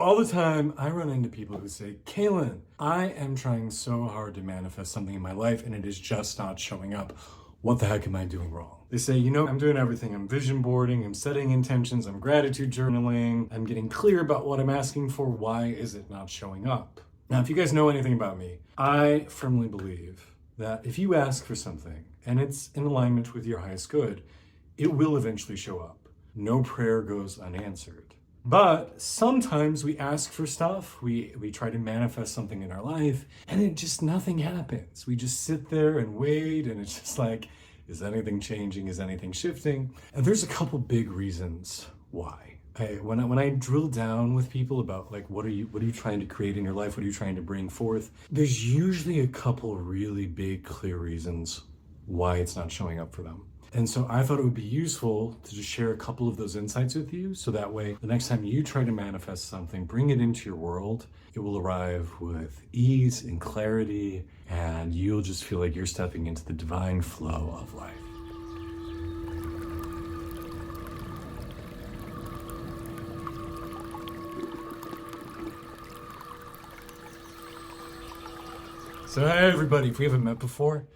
All the time, I run into people who say, Kaylin, I am trying so hard to manifest something in my life and it is just not showing up. What the heck am I doing wrong? They say, I'm doing everything. I'm vision boarding, I'm setting intentions, I'm gratitude journaling, I'm getting clear about what I'm asking for. Why is it not showing up? Now, if you guys know anything about me, I firmly believe that if you ask for something and it's in alignment with your highest good, it will eventually show up. No prayer goes unanswered. But sometimes we ask for stuff, we try to manifest something in our life, and it just nothing happens. We just sit there and wait, and it's just like, is anything changing? Is anything shifting? And there's a couple big reasons why. When I drill down with people about like what are you trying to create in your life, what are you trying to bring forth, there's usually a couple really big, clear reasons why it's not showing up for them. And so I thought it would be useful to just share a couple of those insights with you, so that way the next time you try to manifest something, bring it into your world, it will arrive with ease and clarity, and you'll just feel like you're stepping into the divine flow of life. So hey everybody, if we haven't met before,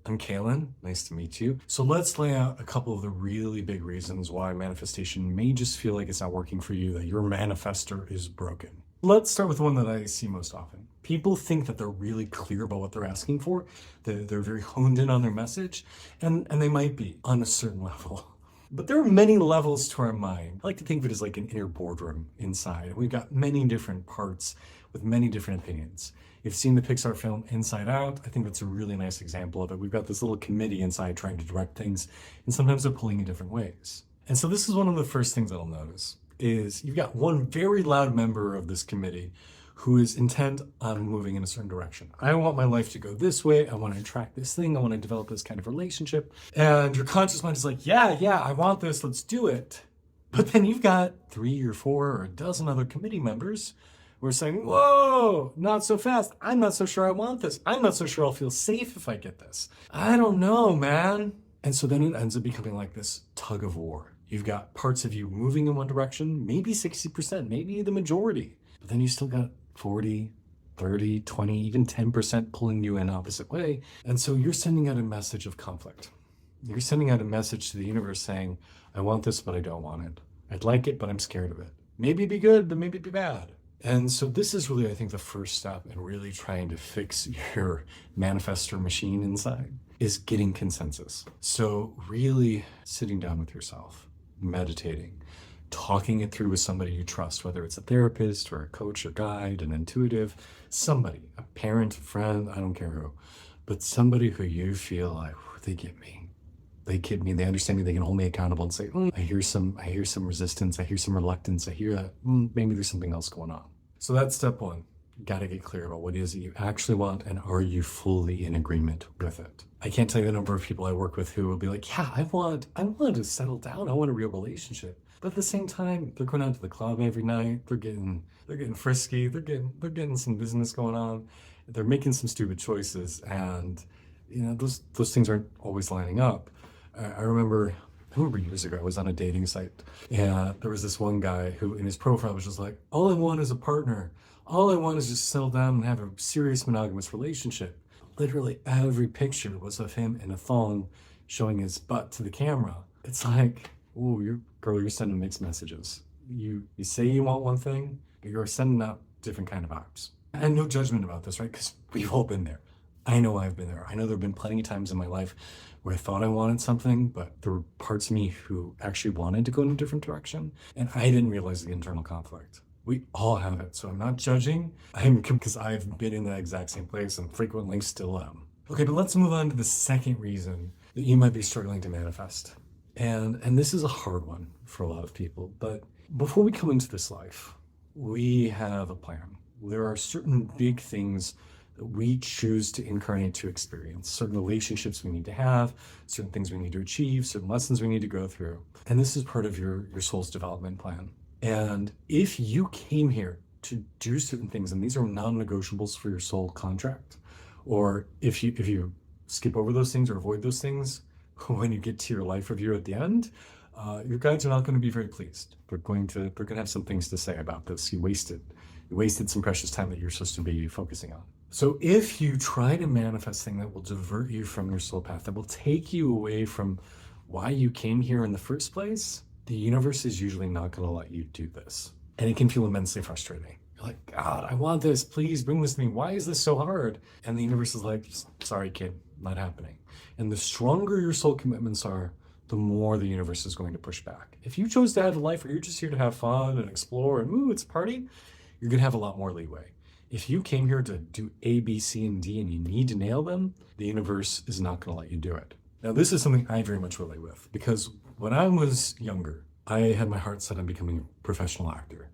I'm Kaylin, nice to meet you. So let's lay out a couple of the really big reasons why manifestation may just feel like it's not working for you, that your manifester is broken. Let's start with the one that I see most often. People think that they're really clear about what they're asking for, they're very honed in on their message, and they might be on a certain level. But there are many levels to our mind. I like to think of it as like an inner boardroom inside. We've got many different parts with many different opinions. You've seen the Pixar film Inside Out. I think that's a really nice example of it. We've got this little committee inside trying to direct things, and sometimes they're pulling in different ways. And so this is one of the first things that I'll notice, is you've got one very loud member of this committee who is intent on moving in a certain direction. I want my life to go this way. I want to attract this thing. I want to develop this kind of relationship. And your conscious mind is like, yeah, I want this. Let's do it. But then you've got 3 or 4 or a dozen other committee members who are saying, whoa, not so fast. I'm not so sure I want this. I'm not so sure I'll feel safe if I get this. I don't know, man. And so then it ends up becoming like this tug of war. You've got parts of you moving in one direction, maybe 60%, maybe the majority. But then you still got 40, 30, 20, even 10% pulling you in opposite way. And so you're sending out a message of conflict. You're sending out a message to the universe saying, I want this, but I don't want it. I'd like it, but I'm scared of it. Maybe it'd be good, but maybe it'd be bad. And so this is really, I think, the first step in really trying to fix your manifestor machine inside, is getting consensus. So really sitting down with yourself, meditating, talking it through with somebody you trust, whether it's a therapist or a coach or guide, an intuitive, somebody, a parent, a friend, I don't care who, but somebody who you feel like, they get me. They get me, they understand me, they can hold me accountable and say, I hear some resistance, I hear some reluctance, I hear that maybe there's something else going on. So that's step one. You gotta get clear about what it is that you actually want, and are you fully in agreement with it? I can't tell you the number of people I work with who will be like, yeah, I want to settle down, I want a real relationship. But at the same time, they're going out to the club every night, they're getting frisky, they're getting some business going on, they're making some stupid choices, and those things aren't always lining up. I remember years ago, I was on a dating site, and there was this one guy who in his profile was just like, all I want is a partner. All I want is just settle down and have a serious monogamous relationship. Literally every picture was of him in a thong showing his butt to the camera. It's like, oh, you're sending mixed messages. You say you want one thing, but you're sending out different kind of vibes. And no judgment about this, right? Because we've all been there. I know I've been there. I know there have been plenty of times in my life where I thought I wanted something, but there were parts of me who actually wanted to go in a different direction, and I didn't realize the internal conflict. We all have it, so I'm not judging. Because I've been in that exact same place and frequently still am. Okay, but let's move on to the second reason that you might be struggling to manifest. And this is a hard one for a lot of people, but before we come into this life, we have a plan. There are certain big things that we choose to incarnate to experience, certain relationships we need to have, certain things we need to achieve, certain lessons we need to go through. And this is part of your soul's development plan. And if you came here to do certain things, and these are non-negotiables for your soul contract, or if you skip over those things or avoid those things, when you get to your life review at the end, your guides are not going to be very pleased. They're going to have some things to say about this. You wasted some precious time that you're supposed to be focusing on. So if you try to manifest things that will divert you from your soul path, that will take you away from why you came here in the first place, the universe is usually not going to let you do this. And it can feel immensely frustrating. You're like, God, I want this. Please bring this to me. Why is this so hard? And the universe is like, sorry, kid, not happening. And the stronger your soul commitments are, the more the universe is going to push back. If you chose to have a life where you're just here to have fun and explore and ooh, it's a party, you're going to have a lot more leeway. If you came here to do A, B, C, and D and you need to nail them, the universe is not going to let you do it. Now, this is something I very much relate with because when I was younger, I had my heart set on becoming a professional actor.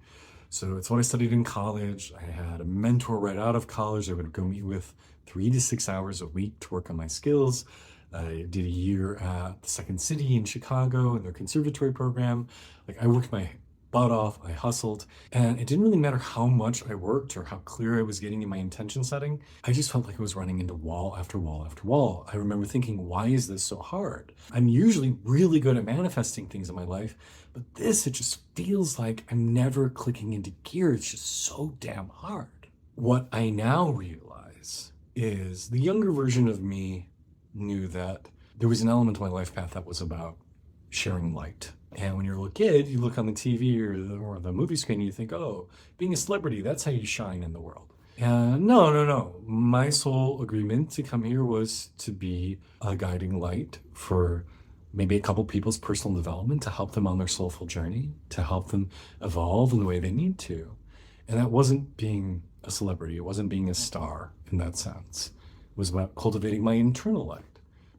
So it's what I studied in college. I had a mentor right out of college I would go meet with 3 to 6 hours a week to work on my skills. I did a year at the Second City in Chicago in their conservatory program. Like I worked my butt off, I hustled, and it didn't really matter how much I worked or how clear I was getting in my intention setting. I just felt like I was running into wall after wall after wall. I remember thinking, why is this so hard? I'm usually really good at manifesting things in my life, but this, it just feels like I'm never clicking into gear. It's just so damn hard. What I now realize is the younger version of me knew that there was an element of my life path that was about sharing light. And when you're a little kid, you look on the TV or the movie screen and you think, oh, being a celebrity, that's how you shine in the world. And no. My sole agreement to come here was to be a guiding light for maybe a couple people's personal development, to help them on their soulful journey, to help them evolve in the way they need to. And that wasn't being a celebrity. It wasn't being a star in that sense. It was about cultivating my internal light.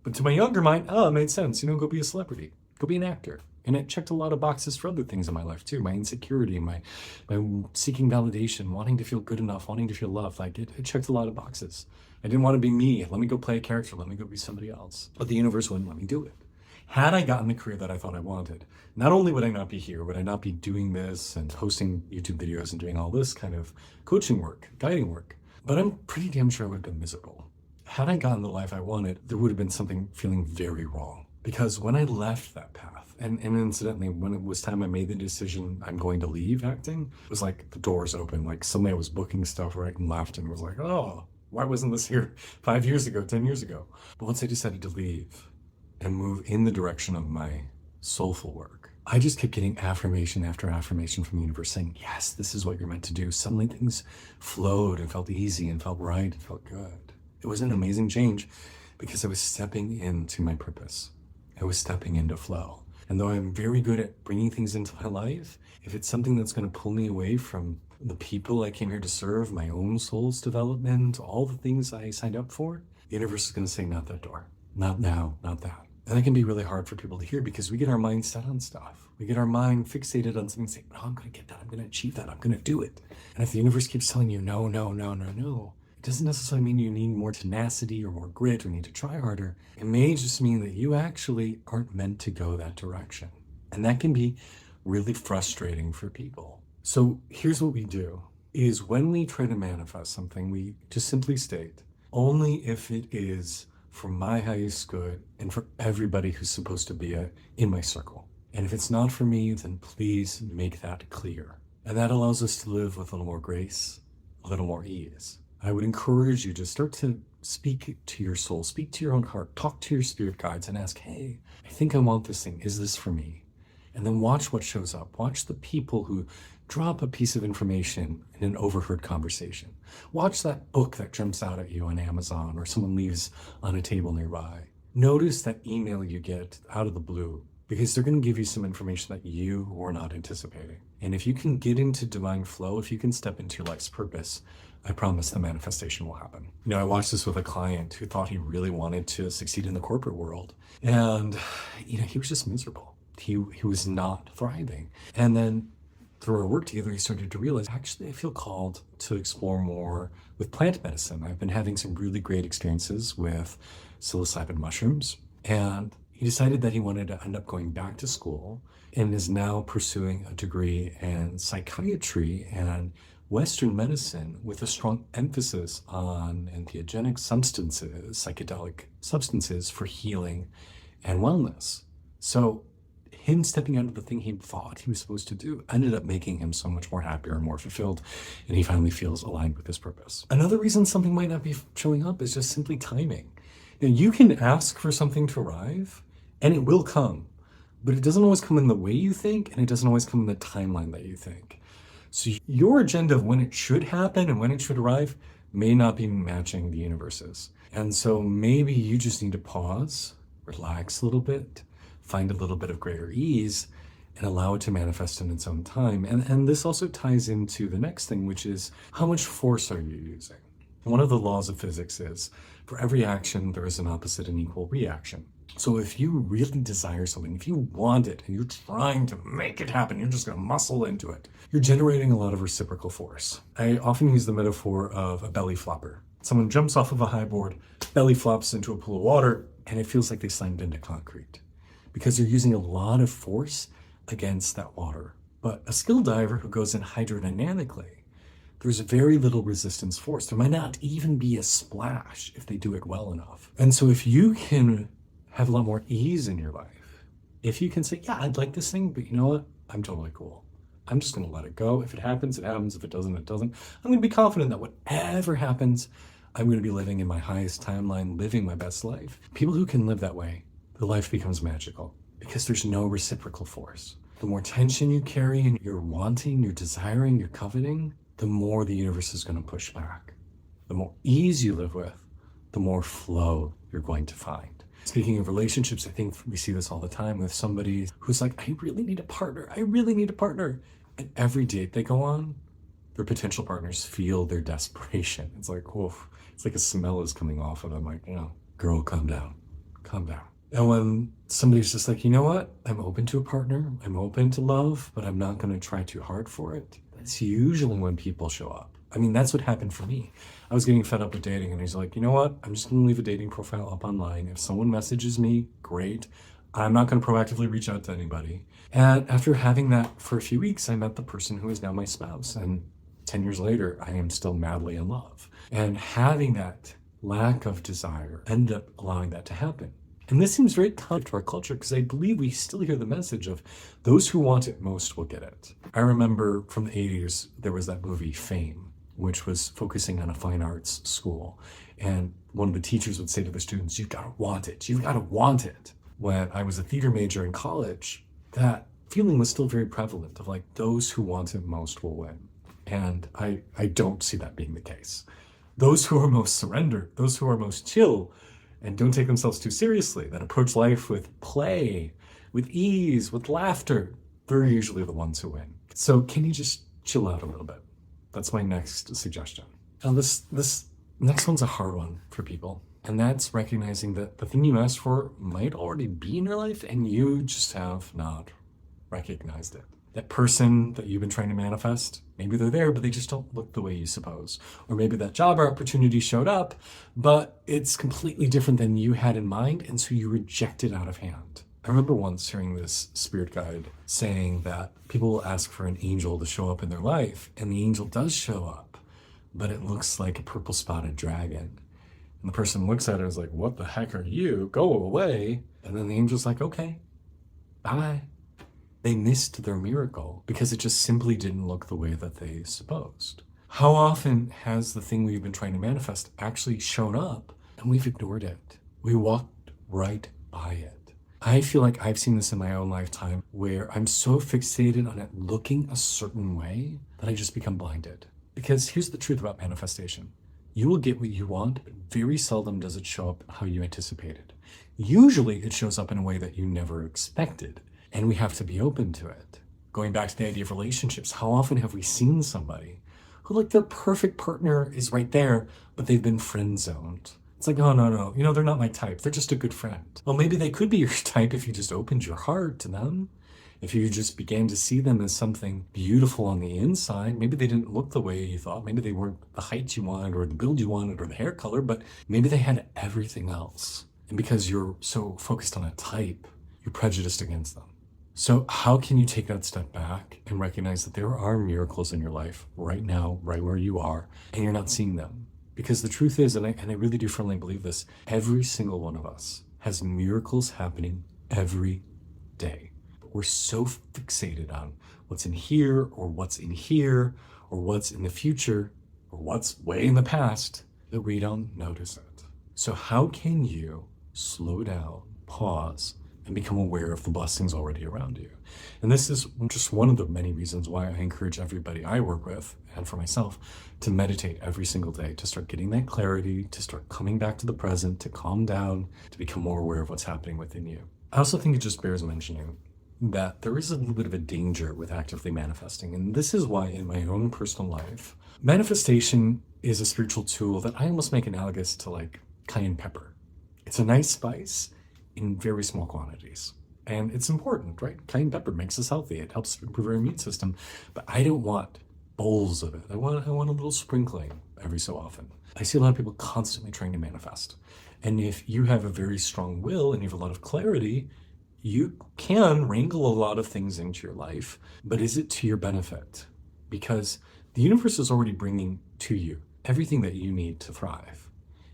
But to my younger mind, it made sense. Go be a celebrity. Go be an actor. And it checked a lot of boxes for other things in my life too. My insecurity, my seeking validation, wanting to feel good enough, wanting to feel loved. Like it checked a lot of boxes. I didn't want to be me. Let me go play a character. Let me go be somebody else. But the universe wouldn't let me do it. Had I gotten the career that I thought I wanted, not only would I not be here, would I not be doing this and posting YouTube videos and doing all this kind of coaching work, guiding work, but I'm pretty damn sure I would have been miserable. Had I gotten the life I wanted, there would have been something feeling very wrong. Because when I left that path, and incidentally, when it was time I made the decision I'm going to leave acting, it was like the doors open. Like suddenly I was booking stuff right and left and was like, oh, why wasn't this here 5 years ago, 10 years ago? But once I decided to leave and move in the direction of my soulful work, I just kept getting affirmation after affirmation from the universe saying, yes, this is what you're meant to do. Suddenly things flowed and felt easy and felt right and felt good. It was an amazing change because I was stepping into my purpose. I was stepping into flow. And though I'm very good at bringing things into my life, if it's something that's going to pull me away from the people I came here to serve, my own soul's development, all the things I signed up for, the universe is going to say, not that door, not now, not that. And that can be really hard for people to hear because we get our mind set on stuff. We get our mind fixated on something saying, no, I'm going to get that. I'm going to achieve that. I'm going to do it. And if the universe keeps telling you, no, it doesn't necessarily mean you need more tenacity or more grit or need to try harder. It may just mean that you actually aren't meant to go that direction. And that can be really frustrating for people. So here's what we do is when we try to manifest something, we just simply state, only if it is for my highest good and for everybody who's supposed to be in my circle. And if it's not for me, then please make that clear. And that allows us to live with a little more grace, a little more ease. I would encourage you to start to speak to your soul, speak to your own heart, talk to your spirit guides and ask, hey, I think I want this thing. Is this for me? And then watch what shows up. Watch the people who drop a piece of information in an overheard conversation. Watch that book that jumps out at you on Amazon or someone leaves on a table nearby. Notice that email you get out of the blue because they're going to give you some information that you were not anticipating. And if you can get into divine flow, if you can step into your life's purpose, I promise the manifestation will happen. I watched this with a client who thought he really wanted to succeed in the corporate world. And, he was just miserable. He was not thriving. And then through our work together, he started to realize, actually, I feel called to explore more with plant medicine. I've been having some really great experiences with psilocybin mushrooms. And he decided that he wanted to end up going back to school and is now pursuing a degree in psychiatry and Western medicine with a strong emphasis on entheogenic substances, psychedelic substances for healing and wellness. So him stepping out of the thing he thought he was supposed to do ended up making him so much more happier and more fulfilled, and he finally feels aligned with his purpose. Another reason something might not be showing up is just simply timing. Now, you can ask for something to arrive, and it will come, but it doesn't always come in the way you think, and it doesn't always come in the timeline that you think. So your agenda of when it should happen and when it should arrive may not be matching the universe's. And so maybe you just need to pause, relax a little bit, find a little bit of greater ease, and allow it to manifest in its own time. And this also ties into the next thing, which is how much force are you using? One of the laws of physics is for every action, there is an opposite and equal reaction. So if you really desire something, if you want it and you're trying to make it happen, you're just going to muscle into it, you're generating a lot of reciprocal force. I often use the metaphor of a belly flopper. Someone jumps off of a high board, belly flops into a pool of water, and it feels like they slammed into concrete because they're using a lot of force against that water. But a skilled diver who goes in hydrodynamically, there's very little resistance force. There might not even be a splash if they do it well enough. And so if you can have a lot more ease in your life, if you can say, yeah, I'd like this thing, but you know what? I'm totally cool. I'm just going to let it go. If it happens, it happens. If it doesn't, it doesn't. I'm going to be confident that whatever happens, I'm going to be living in my highest timeline, living my best life. People who can live that way, their life becomes magical because there's no reciprocal force. The more tension you carry and you're wanting, you're desiring, you're coveting, the more the universe is going to push back. The more ease you live with, the more flow you're going to find. Speaking of relationships, I think we see this all the time with somebody who's like, I really need a partner. I really need a partner. And every date they go on, their potential partners feel their desperation. It's like, woof. It's like a smell is coming off of them. Like, girl, calm down. Calm down. And when somebody's just like, you know what? I'm open to a partner. I'm open to love, but I'm not going to try too hard for it. That's usually when people show up. I mean, that's what happened for me. I was getting fed up with dating, and he's like, you know what? I'm just going to leave a dating profile up online. If someone messages me, great. I'm not going to proactively reach out to anybody. And after having that for a few weeks, I met the person who is now my spouse. And 10 years later, I am still madly in love. And having that lack of desire ended up allowing that to happen. And this seems very common to our culture because I believe we still hear the message of those who want it most will get it. I remember from the 80s, there was that movie Fame, which was focusing on a fine arts school. And one of the teachers would say to the students, you've got to want it. You've got to want it. When I was a theater major in college, that feeling was still very prevalent of like those who want it most will win. And I don't see that being the case. Those who are most surrendered, those who are most chill, and don't take themselves too seriously, that approach life with play, with ease, with laughter, they're usually the ones who win. So can you just chill out a little bit? That's my next suggestion. Now this next one's a hard one for people, and that's recognizing that the thing you asked for might already be in your life and you just have not recognized it. That person that you've been trying to manifest, maybe they're there, but they just don't look the way you suppose. Or maybe that job opportunity showed up, but it's completely different than you had in mind, and so you reject it out of hand. I remember once hearing this spirit guide saying that people will ask for an angel to show up in their life, and the angel does show up, but it looks like a purple spotted dragon. And the person looks at it and is like, what the heck are you? Go away. And then the angel's like, okay, bye. They missed their miracle because it just simply didn't look the way that they supposed. How often has the thing we've been trying to manifest actually shown up and we've ignored it? We walked right by it. I feel like I've seen this in my own lifetime where I'm so fixated on it looking a certain way that I just become blinded. Because here's the truth about manifestation. You will get what you want, but very seldom does it show up how you anticipated. Usually it shows up in a way that you never expected. And we have to be open to it. Going back to the idea of relationships, how often have we seen somebody who like their perfect partner is right there, but they've been friend zoned? It's like, oh, no, they're not my type. They're just a good friend. Well, maybe they could be your type if you just opened your heart to them. If you just began to see them as something beautiful on the inside. Maybe they didn't look the way you thought. Maybe they weren't the height you wanted or the build you wanted or the hair color, but maybe they had everything else. And because you're so focused on a type, you're prejudiced against them. So how can you take that step back and recognize that there are miracles in your life right now, right where you are, and you're not seeing them? Because the truth is, and I really do firmly believe this, every single one of us has miracles happening every day. we're so fixated on what's in here or what's in here or what's in the future or what's way in the past that we don't notice it. So how can you slow down, pause, and become aware of the blessings already around you? And this is just one of the many reasons why I encourage everybody I work with, and for myself, to meditate every single day, to start getting that clarity, to start coming back to the present, to calm down, to become more aware of what's happening within you. I also think it just bears mentioning that there is a little bit of a danger with actively manifesting. And this is why in my own personal life, manifestation is a spiritual tool that I almost make analogous to like cayenne pepper. It's a nice spice in very small quantities. And it's important, right? Cayenne pepper makes us healthy. It helps improve our immune system. But I don't want bowls of it. I want a little sprinkling every so often. I see a lot of people constantly trying to manifest. And if you have a very strong will and you have a lot of clarity, you can wrangle a lot of things into your life. But is it to your benefit? Because the universe is already bringing to you everything that you need to thrive.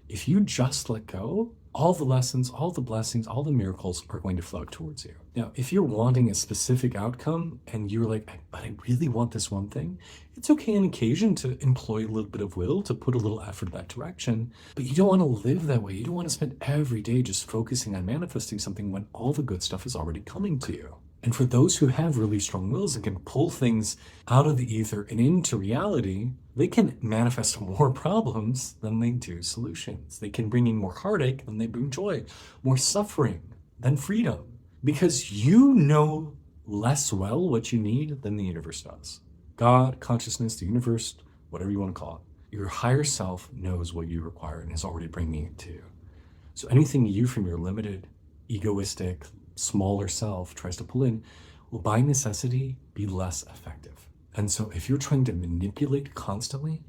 If you just let go, all the lessons, all the blessings, all the miracles are going to flow towards you. Now, if you're wanting a specific outcome and you're like, but I really want this one thing, it's okay on occasion to employ a little bit of will, to put a little effort in that direction, but you don't want to live that way. You don't want to spend every day just focusing on manifesting something when all the good stuff is already coming to you. And for those who have really strong wills and can pull things out of the ether and into reality, they can manifest more problems than they do solutions. They can bring in more heartache than they bring joy, more suffering than freedom, because you know less well what you need than the universe does. God, consciousness, the universe, whatever you want to call it. Your higher self knows what you require and is already bringing it to you. So anything you from your limited, egoistic, smaller self tries to pull in will by necessity be less effective. And so if you're trying to manipulate constantly,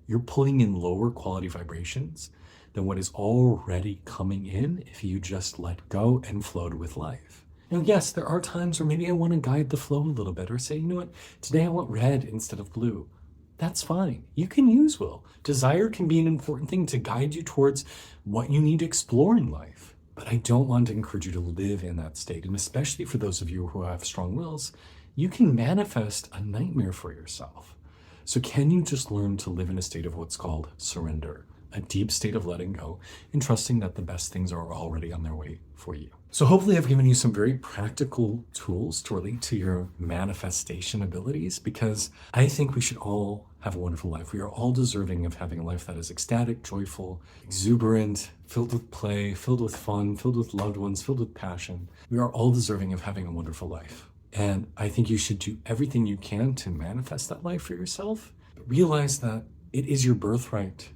you're pulling in lower quality vibrations than what is already coming in if you just let go and float with life. Now, yes, there are times where maybe I want to guide the flow a little bit or say, you know what, today I want red instead of blue. That's fine. You can use will. Desire can be an important thing to guide you towards what you need to explore in life. But I don't want to encourage you to live in that state. And especially for those of you who have strong wills, you can manifest a nightmare for yourself. So can you just learn to live in a state of what's called surrender, a deep state of letting go and trusting that the best things are already on their way for you? So hopefully I've given you some very practical tools to relate to your manifestation abilities, because I think we should all have a wonderful life. We are all deserving of having a life that is ecstatic, joyful, exuberant, filled with play, filled with fun, filled with loved ones, filled with passion. We are all deserving of having a wonderful life. And I think you should do everything you can to manifest that life for yourself. But realize that it is your birthright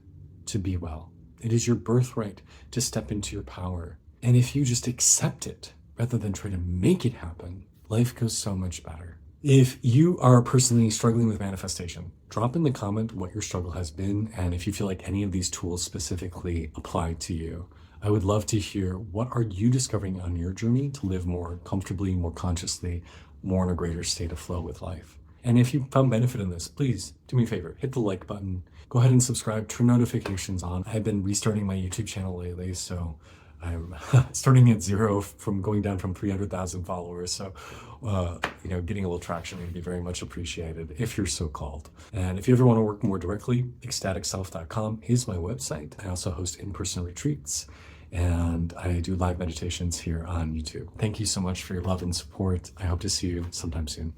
to be well. It is your birthright to step into your power. And if you just accept it rather than try to make it happen, life goes so much better. If you are personally struggling with manifestation, drop in the comment what your struggle has been, and if you feel like any of these tools specifically apply to you. I would love to hear, what are you discovering on your journey to live more comfortably, more consciously, more in a greater state of flow with life? And if you found benefit in this, please do me a favor, hit the like button, go ahead and subscribe, turn notifications on. I've been restarting my YouTube channel lately, so I'm starting at zero from going down from 300,000 followers. So, getting a little traction would be very much appreciated if you're so called. And if you ever want to work more directly, ecstaticself.com is my website. I also host in-person retreats and I do live meditations here on YouTube. Thank you so much for your love and support. I hope to see you sometime soon.